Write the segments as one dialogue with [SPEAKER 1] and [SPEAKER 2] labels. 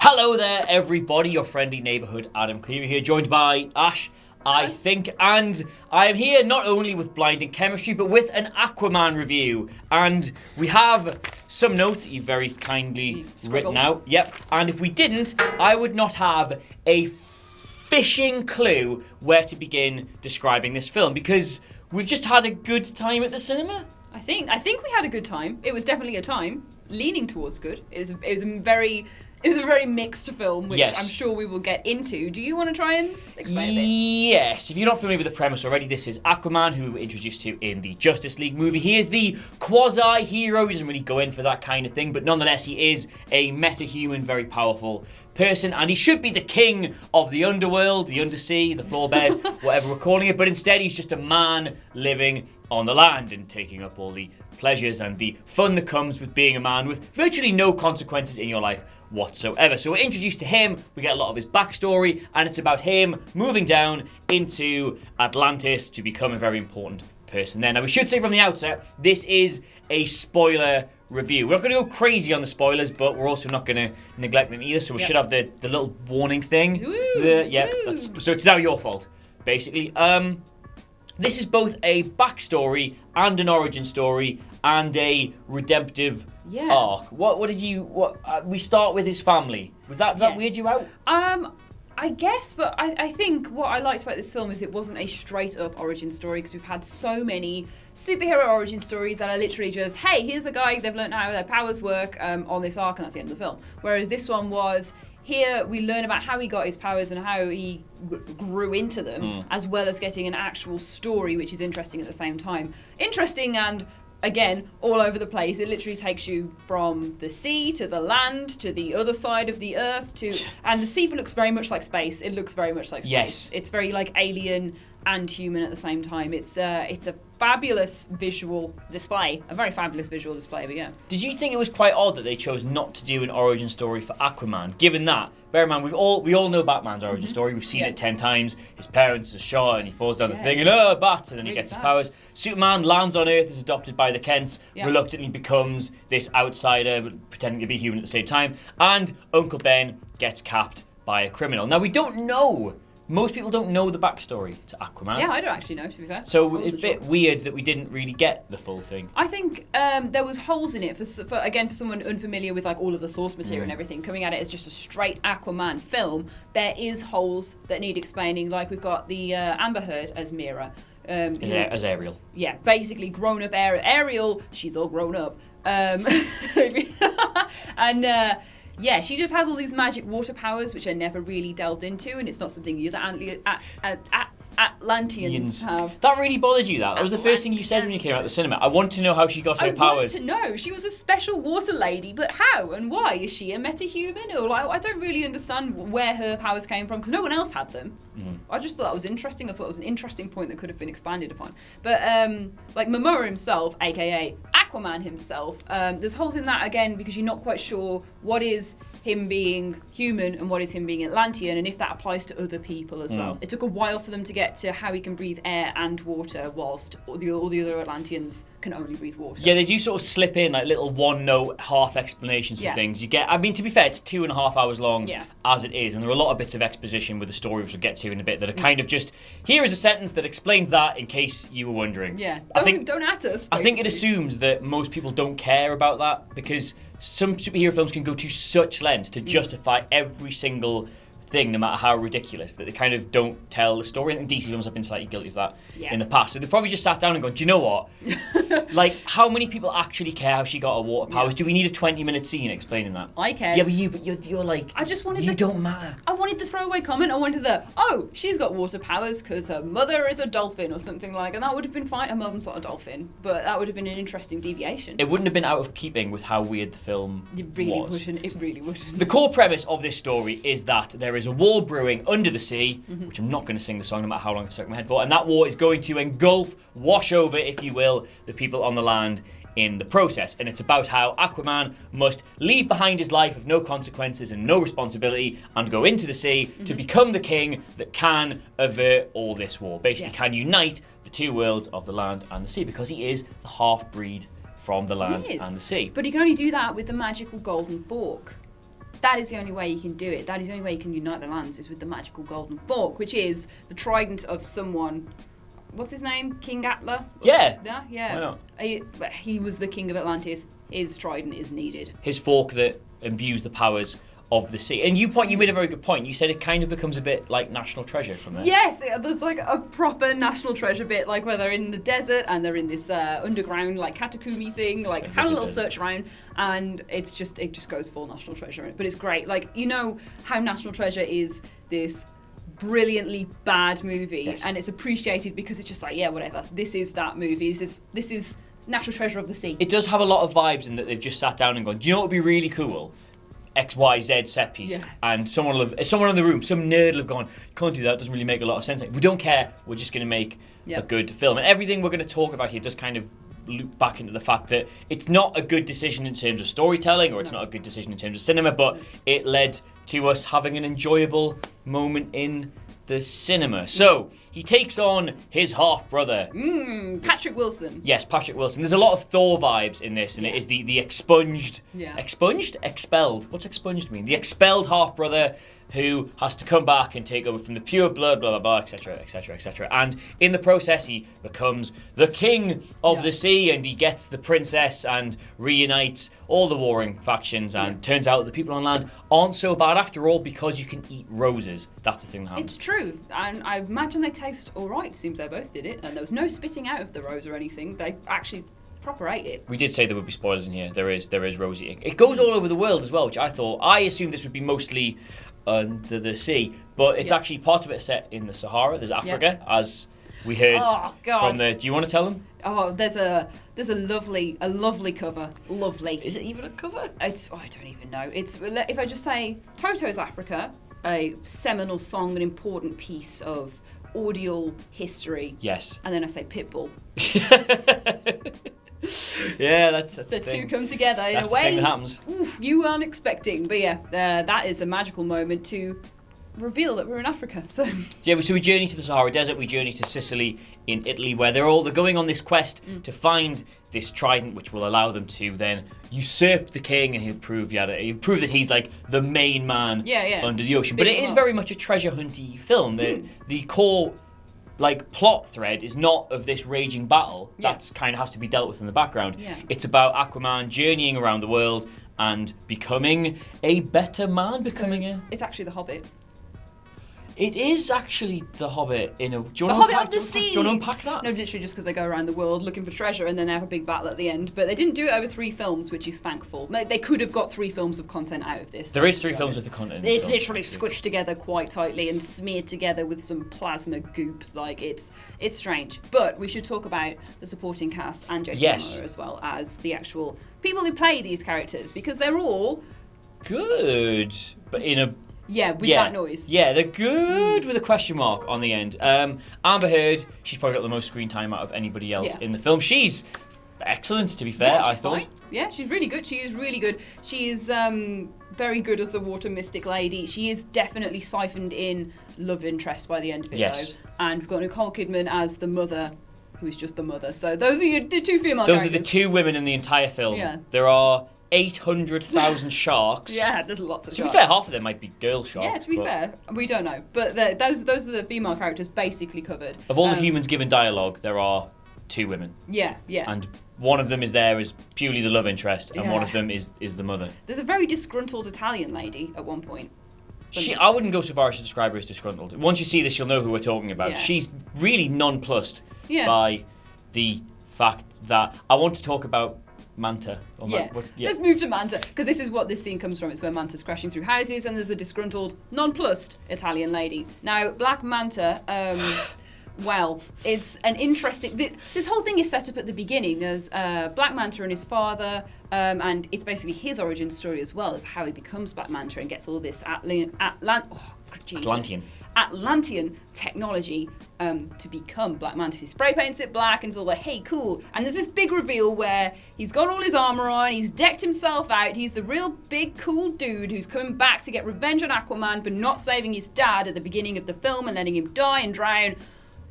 [SPEAKER 1] Hello there, everybody. Your friendly neighbourhood Adam Cleary here, joined by Ash, I think, and I am here not only with Blinding Chemistry, but with an Aquaman review. And we have some notes that you've very kindly written out. Yep. And if we didn't, I would not have a fishing clue where to begin describing this film, because we've just had a good time at the cinema.
[SPEAKER 2] I think we had a good time. It was definitely a time leaning towards good. It was a very mixed film, which yes. I'm sure we will get into. Do you want to try and explain a bit?
[SPEAKER 1] Yes. If you're not familiar with the premise already, this is Aquaman, who we're introduced to in the Justice League movie. He is the quasi-hero. He doesn't really go in for that kind of thing, but nonetheless, he is a meta-human, very powerful person, and he should be the king of the underworld, the undersea, the floor bed, whatever we're calling it, but instead he's just a man living on the land and taking up all the pleasures and the fun that comes with being a man with virtually no consequences in your life whatsoever. So we're introduced to him, we get a lot of his backstory, and it's about him moving down into Atlantis to become a very important person there. Now we should say from the outset, this is a spoiler review. We're not going to go crazy on the spoilers, but we're also not going to neglect them either, so we should have the little warning thing. So it's now your fault, basically. This is both a backstory and an origin story and a redemptive arc. We start with his family. Was that weird you out?
[SPEAKER 2] I guess, but I think what I liked about this film is it wasn't a straight up origin story, because we've had so many superhero origin stories that are literally just, hey, here's a guy, they've learned how their powers work on this arc, and that's the end of the film. Whereas this one was, here we learn about how he got his powers and how he grew into them, as well as getting an actual story, which is interesting at the same time. Interesting and, again, all over the place. It literally takes you from the sea to the land to the other side of the earth and the sea looks very much like space. It looks very much like space.
[SPEAKER 1] Yes.
[SPEAKER 2] It's very like alien and human at the same time. It's a fabulous visual display. A very fabulous visual display, but yeah.
[SPEAKER 1] Did you think it was quite odd that they chose not to do an origin story for Aquaman, given that, bear in mind, we all know Batman's origin story. We've seen it 10 times. His parents are shot and he falls down the thing and bats, and then he gets his powers. Superman lands on Earth, is adopted by the Kents, reluctantly becomes this outsider, pretending to be human at the same time, and Uncle Ben gets capped by a criminal. Now, we don't know. Most people don't know the backstory to Aquaman.
[SPEAKER 2] Yeah, I don't actually know, to be fair.
[SPEAKER 1] So it's a bit weird that we didn't really get the full thing.
[SPEAKER 2] I think there was holes in it, for someone unfamiliar with like all of the source material and everything, coming at it as just a straight Aquaman film, there is holes that need explaining, like we've got the Amber Heard as Mira.
[SPEAKER 1] As Ariel.
[SPEAKER 2] Yeah, basically grown-up Ariel, she's all grown up. And... yeah, she just has all these magic water powers, which are never really delved into, and it's not something the other Atlanteans have.
[SPEAKER 1] That really bothered you, that? That was the first thing you said when you came out of the cinema. I want to know how she got her powers.
[SPEAKER 2] I want to know. She was a special water lady, but how and why? Is she a metahuman? Or I don't really understand where her powers came from, because no one else had them. I just thought that was interesting. I thought it was an interesting point that could have been expanded upon. But like Momoa himself, aka Aquaman himself, there's holes in that again, because you're not quite sure what is him being human and what is him being Atlantean, and if that applies to other people as well. It took a while for them to get to how he can breathe air and water, whilst all the other Atlanteans can only breathe water. Yeah,
[SPEAKER 1] they do sort of slip in like little one-note half explanations for things. You get, I mean, to be fair, it's 2.5 hours long as it is, and there are a lot of bits of exposition with the story, which we'll get to in a bit, that are kind of just, here is a sentence that explains that in case you were wondering.
[SPEAKER 2] Yeah, don't at us. Basically.
[SPEAKER 1] I think it assumes that most people don't care about that, because some superhero films can go to such lengths to justify every single thing, no matter how ridiculous, that they kind of don't tell the story. I think DC films have been slightly guilty of that in the past. So they've probably just sat down and gone, do you know what? Like, how many people actually care how she got her water powers? Do we need a 20-minute scene explaining that?
[SPEAKER 2] I care.
[SPEAKER 1] Yeah, but you're like,
[SPEAKER 2] I just wanted
[SPEAKER 1] you don't matter.
[SPEAKER 2] I wanted the throwaway comment. I wanted she's got water powers because her mother is a dolphin or something like, and that would have been fine. Her mum's not a dolphin, but that would have been an interesting deviation.
[SPEAKER 1] It wouldn't have been out of keeping with how weird the film was.
[SPEAKER 2] It really wouldn't.
[SPEAKER 1] The core premise of this story is that there is a war brewing under the sea, which I'm not going to sing the song no matter how long it's stuck in my head for, and that war is going to engulf, wash over, if you will, the people on the land in the process. And it's about how Aquaman must leave behind his life of no consequences and no responsibility and go into the sea to become the king that can avert all this war. Basically, can unite the two worlds of the land and the sea, because he is the half-breed from the land and the sea.
[SPEAKER 2] But he can only do that with the magical golden fork. that is the only way you can do it. That is the only way you can unite the lands is with the magical golden fork, which is the trident of someone. What's his name? King Atla?
[SPEAKER 1] Yeah.
[SPEAKER 2] Yeah.
[SPEAKER 1] Why not?
[SPEAKER 2] He was the king of Atlantis. His trident is needed.
[SPEAKER 1] His fork that imbues the powers of the sea. And you made a very good point. You said it kind of becomes a bit like National Treasure from there.
[SPEAKER 2] Yes, there's like a proper National Treasure bit, like where they're in the desert and they're in this underground like catacomby thing, like have a little search around, and it just goes full National Treasure. But it's great. Like, you know how National Treasure is this brilliantly bad movie,
[SPEAKER 1] yes.
[SPEAKER 2] and it's appreciated because it's just like, yeah, whatever. This is that movie. This is Natural Treasure of the Sea.
[SPEAKER 1] It does have a lot of vibes in that they've just sat down and gone, do you know what would be really cool? XYZ set piece, and someone in the room, some nerd will have gone, you can't do that, doesn't really make a lot of sense. We don't care, we're just going to make a good film. And everything we're going to talk about here does kind of loop back into the fact that it's not a good decision in terms of storytelling, or it's not a good decision in terms of cinema, but it led to us having an enjoyable moment in the cinema. So he takes on his half-brother.
[SPEAKER 2] Patrick Wilson.
[SPEAKER 1] Yes, Patrick Wilson. There's a lot of Thor vibes in this, and it is the expunged... Expunged? Expelled. What's expunged mean? The expelled half-brother who has to come back and take over from the pure blood, blah, blah, blah, etc., etc., etc. And in the process, he becomes the king of the sea, and he gets the princess and reunites all the warring factions, and turns out the people on land aren't so bad after all because you can eat roses. That's the thing that happens.
[SPEAKER 2] It's true, and I imagine they taste all right. Seems they both did it, and there was no spitting out of the rose or anything. They actually proper ate it.
[SPEAKER 1] We did say there would be spoilers in here. There is rose eating. It goes all over the world as well, which I assumed this would be mostly under the sea, but it's actually part of it set in the Sahara. There's Africa, as we heard from the. Do you want to tell them?
[SPEAKER 2] Oh, there's a lovely cover. Lovely.
[SPEAKER 1] Is it even a cover?
[SPEAKER 2] I don't even know. It's, if I just say Toto's Africa, a seminal song, an important piece of audio history.
[SPEAKER 1] Yes.
[SPEAKER 2] And then I say Pitbull.
[SPEAKER 1] Yeah, that's
[SPEAKER 2] the two come together in
[SPEAKER 1] that's
[SPEAKER 2] a way
[SPEAKER 1] the thing that happens.
[SPEAKER 2] Oof, you aren't expecting. But yeah, that is a magical moment to reveal that we're in Africa. So
[SPEAKER 1] we journey to the Sahara Desert. We journey to Sicily in Italy, where they're going on this quest to find this trident, which will allow them to then usurp the king, and he'll prove that he's like the main man under the ocean. But it is very much a treasure hunty film. The core plot thread is not of this raging battle. That's kind of has to be dealt with in the background. It's about Aquaman journeying around the world and becoming a better man.
[SPEAKER 2] It's actually The Hobbit.
[SPEAKER 1] It is actually The Hobbit in a...
[SPEAKER 2] The Hobbit of the Sea!
[SPEAKER 1] Do you want to unpack that?
[SPEAKER 2] No, literally just because they go around the world looking for treasure and then they have a big battle at the end. But they didn't do it over 3 films, which is thankful. They could have got 3 films of content out of this.
[SPEAKER 1] There is 3 films of the content.
[SPEAKER 2] It's literally squished together quite tightly and smeared together with some plasma goop. It's strange. But we should talk about the supporting cast and Jason Momoa as well as the actual people who play these characters, because they're all...
[SPEAKER 1] good, but in a...
[SPEAKER 2] that noise.
[SPEAKER 1] Yeah, they're good with a question mark on the end. Amber Heard, she's probably got the most screen time out of anybody else in the film. She's excellent, to be fair, I thought.
[SPEAKER 2] Fine. Yeah, she's really good. She is really good. She is very good as the water mystic lady. She is definitely siphoned in love interest by the end of it, though. And we've got Nicole Kidman as the mother, who is just the mother. So those are the 2 female characters.
[SPEAKER 1] Those are the 2 women in the entire film.
[SPEAKER 2] Yeah.
[SPEAKER 1] There are 800,000 sharks.
[SPEAKER 2] Yeah, there's lots of sharks.
[SPEAKER 1] To be fair, half of them might be girl sharks.
[SPEAKER 2] Yeah, to be fair, we don't know. But those are the female characters basically covered.
[SPEAKER 1] Of all the humans given dialogue, there are 2 women.
[SPEAKER 2] Yeah.
[SPEAKER 1] And one of them is there as purely the love interest, and one of them is the mother.
[SPEAKER 2] There's a very disgruntled Italian lady at one point.
[SPEAKER 1] I wouldn't go so far as to describe her as disgruntled. Once you see this, you'll know who we're talking about.
[SPEAKER 2] Yeah.
[SPEAKER 1] She's really nonplussed by the fact that... I want to talk about Manta.
[SPEAKER 2] Let's move to Manta, because this is what this scene comes from. It's where Manta's crashing through houses and there's a disgruntled, nonplussed Italian lady. Now, Black Manta, well, it's an interesting... This whole thing is set up at the beginning as Black Manta and his father, and it's basically his origin story as well as how he becomes Black Manta and gets all this Atlantean technology to become Black Manta. He spray paints it black and it's all like, hey, cool. And there's this big reveal where he's got all his armour on, he's decked himself out, he's the real big cool dude who's coming back to get revenge on Aquaman for not saving his dad at the beginning of the film and letting him die and drown.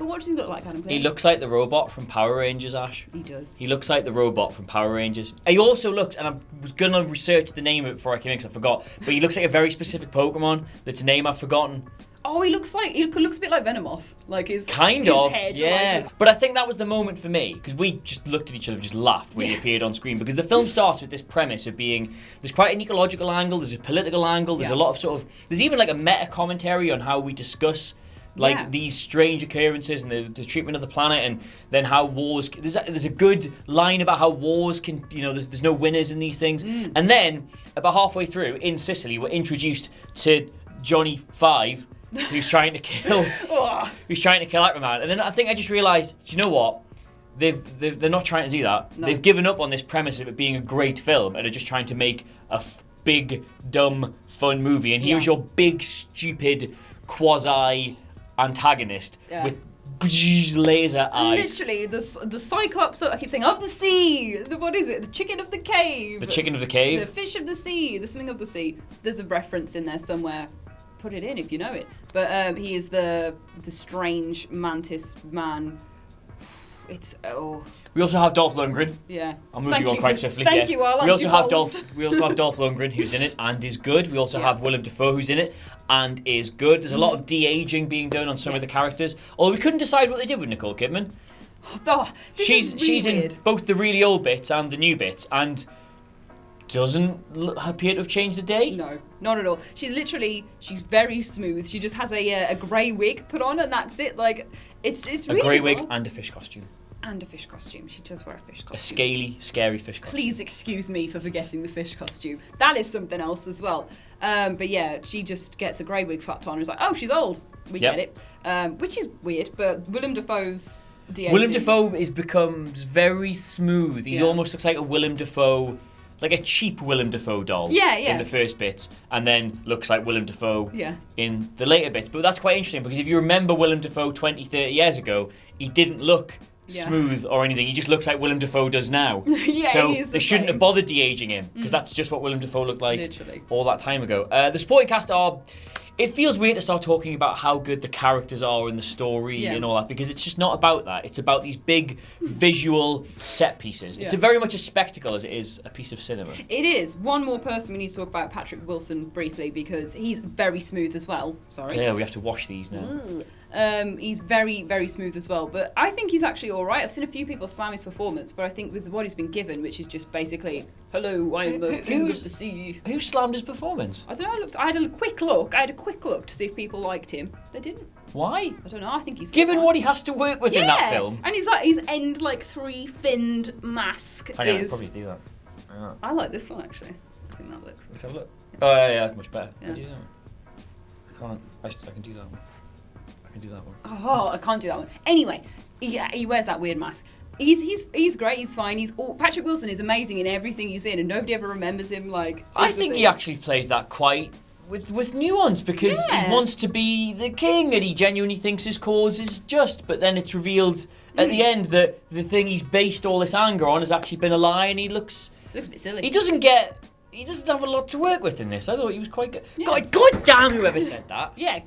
[SPEAKER 2] But what does he look like, Adam?
[SPEAKER 1] He looks like the robot from Power Rangers, Ash.
[SPEAKER 2] He does.
[SPEAKER 1] He looks like the robot from Power Rangers. He also looks, and I was going to research the name of it before I came in because I forgot, but he looks like a very specific Pokemon that's a name I've forgotten.
[SPEAKER 2] Oh, he looks a bit like Venomoth. Like his
[SPEAKER 1] Kind
[SPEAKER 2] his
[SPEAKER 1] of,
[SPEAKER 2] head,
[SPEAKER 1] yeah.
[SPEAKER 2] like,
[SPEAKER 1] But I think that was the moment for me, because we just looked at each other and just laughed when he appeared on screen, because the film starts with this premise of being, there's quite an ecological angle, there's a political angle, there's a lot of sort of, there's even like a meta commentary on how we discuss these strange occurrences and the treatment of the planet, and then how wars, there's a good line about how wars can, there's no winners in these things. And then, about halfway through, in Sicily, we're introduced to Johnny Five, who's trying to kill Aquaman. And then I think I just realised, do you know what? They're not trying to do that. No. They've given up on this premise of it being a great film and are just trying to make a big, dumb, fun movie. And here's your big, stupid, quasi-antagonist with laser eyes.
[SPEAKER 2] Literally, the Cyclops, I keep saying, of the sea! What is it? The chicken of the cave!
[SPEAKER 1] The chicken of the cave?
[SPEAKER 2] The fish of the sea, the swimming of the sea. There's a reference in there somewhere. Put it in if you know it. But he is the strange mantis man.
[SPEAKER 1] We also have Dolph Lundgren.
[SPEAKER 2] Yeah.
[SPEAKER 1] I'll move you on quite swiftly.
[SPEAKER 2] Thank you. I like
[SPEAKER 1] we also have
[SPEAKER 2] Dolph
[SPEAKER 1] Lundgren, who's in it and is good. We also have Willem Dafoe, who's in it and is good. There's a lot of de-aging being done on some of the characters. Although we couldn't decide what they did with Nicole Kidman. She's in both the really old bits and the new bits, and doesn't appear to have changed a day.
[SPEAKER 2] No, not at all. She's very smooth. She just has a grey wig put on, and that's it. Like, it's really
[SPEAKER 1] a grey wig and a fish costume.
[SPEAKER 2] And a fish costume. She does wear a fish costume.
[SPEAKER 1] A scaly, scary fish costume.
[SPEAKER 2] Please excuse me for forgetting the fish costume. That is something else as well. But yeah, she just gets a grey wig slapped on and is like, oh, she's old. We get it. Which is weird, but Willem Dafoe's de-aging.
[SPEAKER 1] Willem Dafoe becomes very smooth. He almost looks like a Willem Dafoe, like a cheap Willem Dafoe doll in the first bits, and then looks like Willem Dafoe in the later bits. But that's quite interesting, because if you remember Willem Dafoe 20, 30 years ago, he didn't look smooth or anything. He just looks like Willem Dafoe does now. So they shouldn't have bothered de-aging him, because that's just what Willem Dafoe looked like all that time ago. The supporting cast are... It feels weird to start talking about how good the characters are in the story and all that, because it's just not about that. It's about these big visual set pieces. It's very much a spectacle as it is a piece of cinema.
[SPEAKER 2] It is. One more person we need to talk about, Patrick Wilson, briefly, because he's very smooth as well. Sorry.
[SPEAKER 1] Yeah, we have to wash these now.
[SPEAKER 2] He's very, very smooth as well. But I think he's actually all right. I've seen a few people slam his performance, but I think with what he's been given, which is just basically, hello, I'm the king of the sea.
[SPEAKER 1] Who slammed his performance?
[SPEAKER 2] I don't know. I had a quick look to see if people liked him. They didn't.
[SPEAKER 1] Why?
[SPEAKER 2] I don't know. I think he's
[SPEAKER 1] given what he has to work with in that film.
[SPEAKER 2] And his end 3 finned mask
[SPEAKER 1] I know, I'd probably do that.
[SPEAKER 2] I like this one actually. I think that looks.
[SPEAKER 1] Let's have a look. Oh yeah, that's much better. Yeah. Can you do that one? I can do that one. I can do that one.
[SPEAKER 2] Oh, I can't do that one. Anyway, he wears that weird mask. He's great. He's fine. Patrick Wilson is amazing in everything he's in, and nobody ever remembers him. Like,
[SPEAKER 1] I think he actually plays that quite with nuance, because he wants to be the king and he genuinely thinks his cause is just, but then it's revealed at the end that the thing he's based all this anger on has actually been a lie, and he looks
[SPEAKER 2] a bit silly.
[SPEAKER 1] He doesn't have a lot to work with in this. I thought he was quite good. Yeah. God damn, whoever said that.
[SPEAKER 2] Yeah.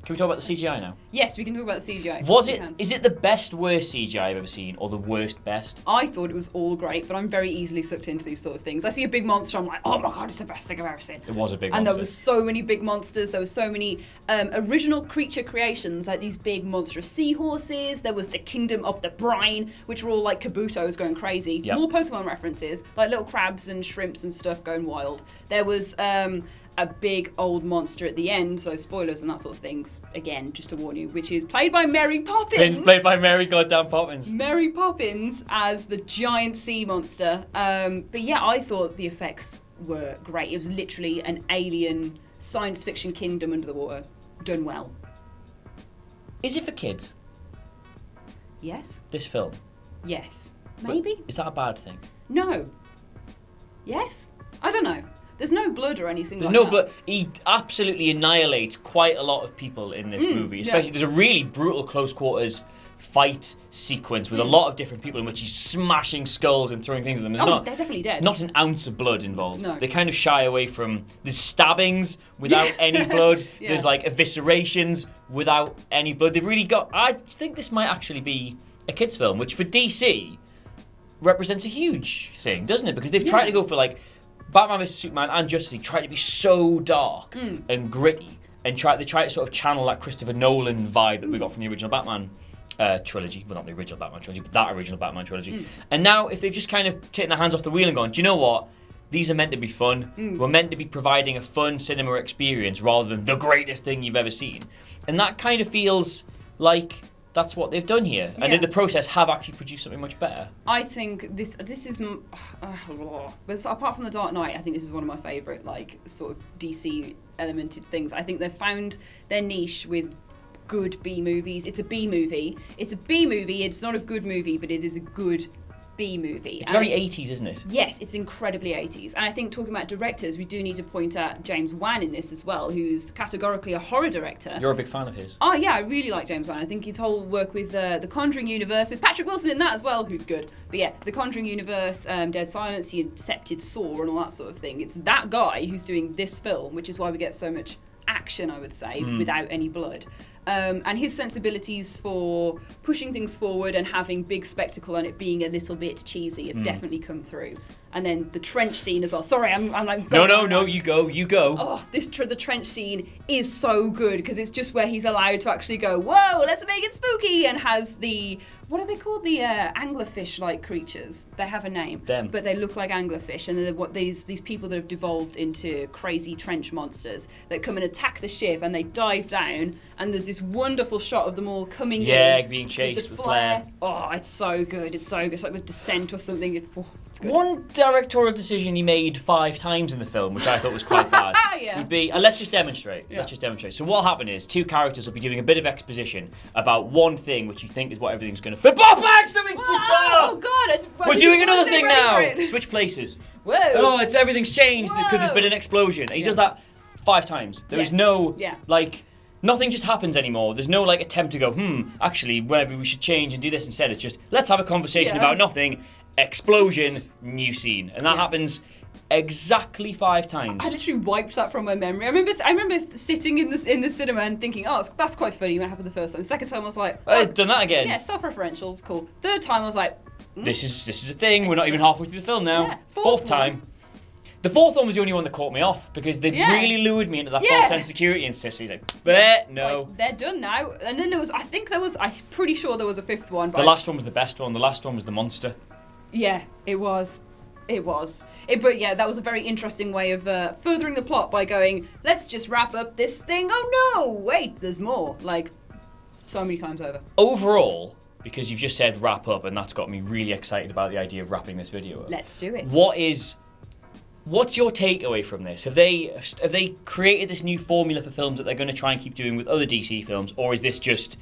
[SPEAKER 1] Can we talk about the CGI now?
[SPEAKER 2] Yes, we can talk about the CGI.
[SPEAKER 1] Is it the best, worst CGI I've ever seen, or the worst, best?
[SPEAKER 2] I thought it was all great, but I'm very easily sucked into these sort of things. I see a big monster, I'm like, oh my god, it's the best thing I've ever seen.
[SPEAKER 1] It was a big monster.
[SPEAKER 2] And there was so many big monsters, there was so many original creature creations, like these big monstrous seahorses, there was the Kingdom of the Brine, which were all like Kabutos going crazy. More Pokemon references, like little crabs and shrimps and stuff going wild. There was a big old monster at the end, so spoilers and that sort of things, again, just to warn you, which is played by Mary Poppins.
[SPEAKER 1] Played by Mary goddamn Poppins.
[SPEAKER 2] Mary Poppins as the giant sea monster. But yeah, I thought the effects were great. It was literally an alien science fiction kingdom under the water, done well.
[SPEAKER 1] Is it for kids?
[SPEAKER 2] Yes.
[SPEAKER 1] This film?
[SPEAKER 2] Yes. Maybe?
[SPEAKER 1] But is that a bad thing?
[SPEAKER 2] No. Yes? I don't know. There's no blood or anything
[SPEAKER 1] There's
[SPEAKER 2] like
[SPEAKER 1] no
[SPEAKER 2] that.
[SPEAKER 1] blood. He absolutely annihilates quite a lot of people in this movie. Especially, there's a really brutal close quarters fight sequence with a lot of different people in which he's smashing skulls and throwing things at them.
[SPEAKER 2] They're definitely dead.
[SPEAKER 1] Not an ounce of blood involved.
[SPEAKER 2] No.
[SPEAKER 1] They kind of shy away from the stabbings without any blood.
[SPEAKER 2] Yeah.
[SPEAKER 1] There's like eviscerations without any blood. They've really got. I think this might actually be a kids' film, which for DC represents a huge thing, doesn't it? Because they've tried to go for like Batman vs Superman and Justice League, tried to be so dark and gritty, and they try to sort of channel that Christopher Nolan vibe that we got from the original Batman trilogy. Well, not the original Batman trilogy, but that original Batman trilogy. And now, if they've just kind of taken their hands off the wheel and gone, do you know what? These are meant to be fun. We're meant to be providing a fun cinema experience rather than the greatest thing you've ever seen. And that kind of feels like that's what they've done here. And in the process, have actually produced something much better.
[SPEAKER 2] I think this is but apart from The Dark Knight, I think this is one of my favourite like sort of DC elemented things. I think they've found their niche with good B movies. It's a B movie. It's a B movie. It's not a good movie, but it is a good B movie.
[SPEAKER 1] It's very 80s, isn't it?
[SPEAKER 2] Yes, it's incredibly 80s. And I think talking about directors, we do need to point out James Wan in this as well, who's categorically a horror director.
[SPEAKER 1] You're a big fan of his.
[SPEAKER 2] Oh yeah, I really like James Wan. I think his whole work with the Conjuring universe, with Patrick Wilson in that as well, who's good. But yeah, the Conjuring universe, Dead Silence, he incepted Saw and all that sort of thing. It's that guy who's doing this film, which is why we get so much action, I would say, without any blood. And his sensibilities for pushing things forward and having big spectacle and it being a little bit cheesy have definitely come through. And then the trench scene as well. Sorry, I'm like...
[SPEAKER 1] No, you go.
[SPEAKER 2] Oh, the trench scene is so good because it's just where he's allowed to actually go, whoa, let's make it spooky, and has the... What are they called? The anglerfish-like creatures. They have a name.
[SPEAKER 1] Them.
[SPEAKER 2] But they look like anglerfish, and they're these people that have devolved into crazy trench monsters that come and attack the ship, and they dive down, and there's this wonderful shot of them all coming in.
[SPEAKER 1] Yeah, being chased with flare.
[SPEAKER 2] Oh, it's so good. It's so good. It's like The Descent or something. It's good.
[SPEAKER 1] One directorial decision he made 5 times in the film, which I thought was quite bad, would be, let's just demonstrate.
[SPEAKER 2] Yeah.
[SPEAKER 1] Let's just demonstrate. So what happened is, 2 characters will be doing a bit of exposition about one thing which you think is what everything's going to fit. Bob back! Something's just
[SPEAKER 2] Oh God!
[SPEAKER 1] We're doing another thing now! Switch places.
[SPEAKER 2] Whoa!
[SPEAKER 1] Oh, everything's changed because there's been an explosion. And he does that 5 times. There is no, nothing just happens anymore. There's no, attempt to go, actually, maybe we should change and do this instead. It's just, let's have a conversation about nothing. Explosion, new scene, and that happens exactly 5 times.
[SPEAKER 2] I literally wiped that from my memory. I remember sitting in the cinema and thinking, oh, that's quite funny when it happened the first time. Second time I was like,
[SPEAKER 1] oh, done that again.
[SPEAKER 2] Yeah, self-referential, it's cool. Third time I was like,
[SPEAKER 1] this is a thing. We're not even halfway through the film now.
[SPEAKER 2] Yeah,
[SPEAKER 1] fourth time. The 4th one was the only one that caught me off because they really lured me into that false sense of security and sissy. No.
[SPEAKER 2] Like, they're done now. And then I'm pretty sure there was a 5th one. But
[SPEAKER 1] the last one was the best one. The last one was the monster.
[SPEAKER 2] Yeah, it was. But yeah, that was a very interesting way of furthering the plot by going, let's just wrap up this thing. Oh no, wait, there's more. Like, so many times over.
[SPEAKER 1] Overall, because you've just said wrap up, and that's got me really excited about the idea of wrapping this video up.
[SPEAKER 2] Let's do it.
[SPEAKER 1] What's your takeaway from this? Have they created this new formula for films that they're going to try and keep doing with other DC films, or is this just...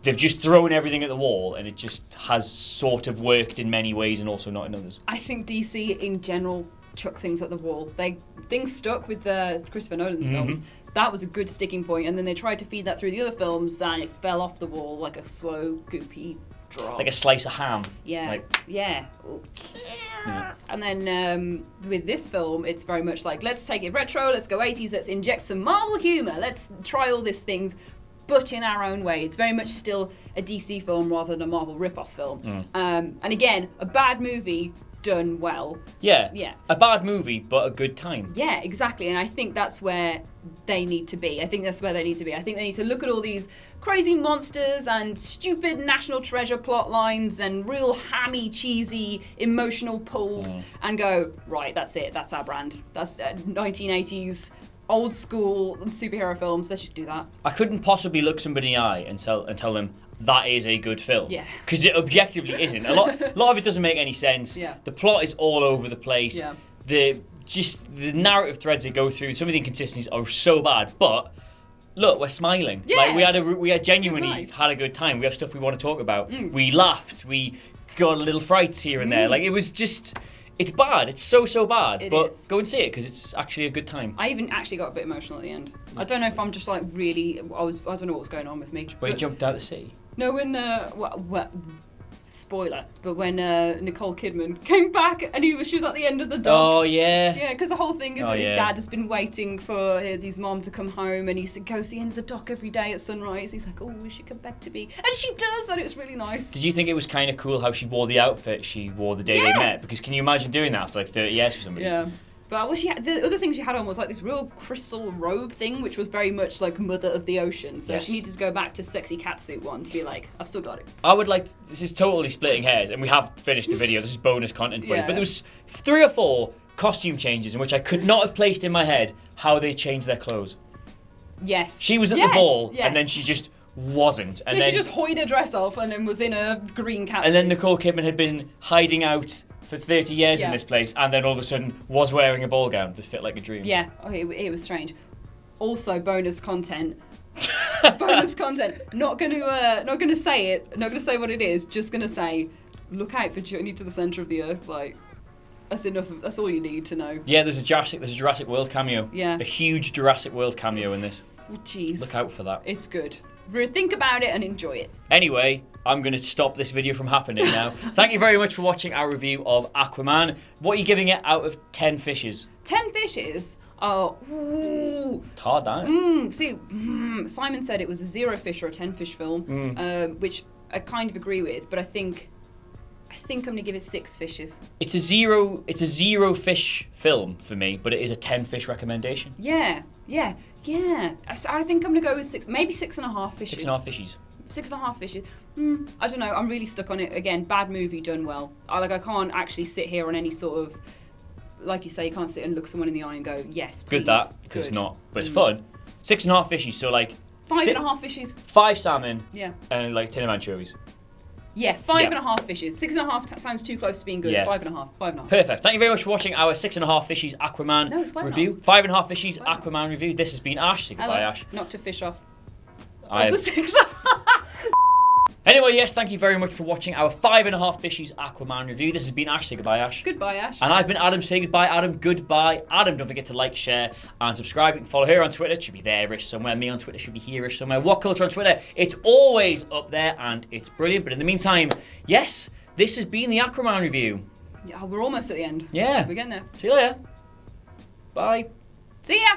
[SPEAKER 1] They've just thrown everything at the wall and it just has sort of worked in many ways and also not in others?
[SPEAKER 2] I think DC in general chuck things at the wall. Things stuck with Christopher Nolan's films. That was a good sticking point, and then they tried to feed that through the other films and it fell off the wall like a slow, goopy drop.
[SPEAKER 1] Like a slice of ham.
[SPEAKER 2] Yeah. Yeah. And then with this film, it's very much like, let's take it retro, let's go 80s, let's inject some Marvel humour, let's try all these things, but in our own way. It's very much still a DC film rather than a Marvel rip-off film. And again, a bad movie done well.
[SPEAKER 1] Yeah.
[SPEAKER 2] Yeah.
[SPEAKER 1] A bad movie, but a good time.
[SPEAKER 2] Yeah, exactly. And I think that's where they need to be. I think they need to look at all these crazy monsters and stupid National Treasure plot lines and real hammy, cheesy, emotional pulls and go, right, that's it. That's our brand. That's 1980s old school superhero films. Let's just do that.
[SPEAKER 1] I couldn't possibly look somebody in the eye and tell them that is a good film.
[SPEAKER 2] Yeah.
[SPEAKER 1] Because it objectively isn't. A lot of it doesn't make any sense.
[SPEAKER 2] Yeah.
[SPEAKER 1] The plot is all over the place.
[SPEAKER 2] Yeah.
[SPEAKER 1] The narrative threads they go through, some of the inconsistencies are so bad, but look, we're smiling.
[SPEAKER 2] Yeah.
[SPEAKER 1] Like we had genuinely had a good time. We have stuff we want to talk about. We laughed. We got little frights here and there. Like it was just... It's bad. It's so bad. But go and see it because it's actually a good time.
[SPEAKER 2] I even actually got a bit emotional at the end. I don't know if I'm just like really... I don't know what was going on with me.
[SPEAKER 1] But you jumped out of the sea.
[SPEAKER 2] No, when spoiler, but when Nicole Kidman came back and she was at the end of the dock.
[SPEAKER 1] Oh yeah.
[SPEAKER 2] Yeah, because the whole thing is that his dad has been waiting for his mom to come home, and he goes to the end of the dock every day at sunrise. He's like, oh, she come back to me, and she does, and it was really nice.
[SPEAKER 1] Did you think it was kind of cool how she wore the outfit she wore the day they met? Because can you imagine doing that after like 30 years for somebody?
[SPEAKER 2] Yeah. But what the other thing she had on was like this real crystal robe thing, which was very much like Mother of the Ocean. So she needed to go back to sexy catsuit one to be like, I've still got it.
[SPEAKER 1] I would like, this is totally splitting hairs, and we have finished the video. This is bonus content for you. But there was 3 or 4 costume changes in which I could not have placed in my head how they changed their clothes.
[SPEAKER 2] Yes.
[SPEAKER 1] She was at the ball, and then she just wasn't. And then
[SPEAKER 2] she just hoid her dress off and then was in a green catsuit.
[SPEAKER 1] And then Nicole Kidman had been hiding out for 30 years in this place, and then all of a sudden was wearing a ball gown to fit like a dream.
[SPEAKER 2] Yeah, it was strange. Also, bonus content. Bonus content. Not gonna say it. Not gonna say what it is. Just gonna say, look out for Journey to the Center of the Earth. Like, that's enough. That's all you need to know.
[SPEAKER 1] Yeah, there's a Jurassic World cameo.
[SPEAKER 2] Yeah,
[SPEAKER 1] a huge Jurassic World cameo in this.
[SPEAKER 2] Oh, jeez.
[SPEAKER 1] Look out for that.
[SPEAKER 2] It's good. Think about it and enjoy it.
[SPEAKER 1] Anyway, I'm going to stop this video from happening now. Thank you very much for watching our review of Aquaman. What are you giving it out of 10 fishes?
[SPEAKER 2] 10 fishes? Oh, ooh.
[SPEAKER 1] It's hard, that.
[SPEAKER 2] Simon said it was a 0 fish or a 10 fish film, which I kind of agree with, but I think I'm going to give it 6 fishes.
[SPEAKER 1] It's a zero fish film for me, but it is a 10 fish recommendation.
[SPEAKER 2] Yeah. I think I'm going to go with 6, maybe 6.5 fishes.
[SPEAKER 1] 6.5 fishes.
[SPEAKER 2] 6.5 fishes. I don't know. I'm really stuck on it. Again, bad movie done well. I can't actually sit here on any sort of, like you say, you can't sit and look someone in the eye and go, yes, please.
[SPEAKER 1] Good that, because it's not, but it's fun. 6.5 fishes, so like
[SPEAKER 2] 5.5 fishes.
[SPEAKER 1] 5 salmon.
[SPEAKER 2] Yeah.
[SPEAKER 1] And like 10 of anchovies.
[SPEAKER 2] Yeah, 5.5 fishes. 6.5 sounds too close to being good.
[SPEAKER 1] Yeah.
[SPEAKER 2] 5.5.
[SPEAKER 1] Perfect. Thank you very much for watching our 6.5 fishes Aquaman review. 5.5 fishes Aquaman review. This has been Ash. Say goodbye, Ash.
[SPEAKER 2] Knocked a fish off.
[SPEAKER 1] The
[SPEAKER 2] 6.
[SPEAKER 1] Anyway, yes, thank you very much for watching our 5.5 fishes Aquaman review. This has been Ash. Say goodbye, Ash.
[SPEAKER 2] Goodbye, Ash.
[SPEAKER 1] And I've been Adam. Say goodbye, Adam. Goodbye, Adam. Don't forget to like, share, and subscribe. You can follow her on Twitter. It should be there-ish somewhere. Me on Twitter should be here-ish somewhere. Whatculture on Twitter. It's always up there, and it's brilliant. But in the meantime, yes, this has been the Aquaman review.
[SPEAKER 2] Yeah, we're almost at the end.
[SPEAKER 1] Yeah.
[SPEAKER 2] We're getting there.
[SPEAKER 1] See you later. Bye.
[SPEAKER 2] See ya.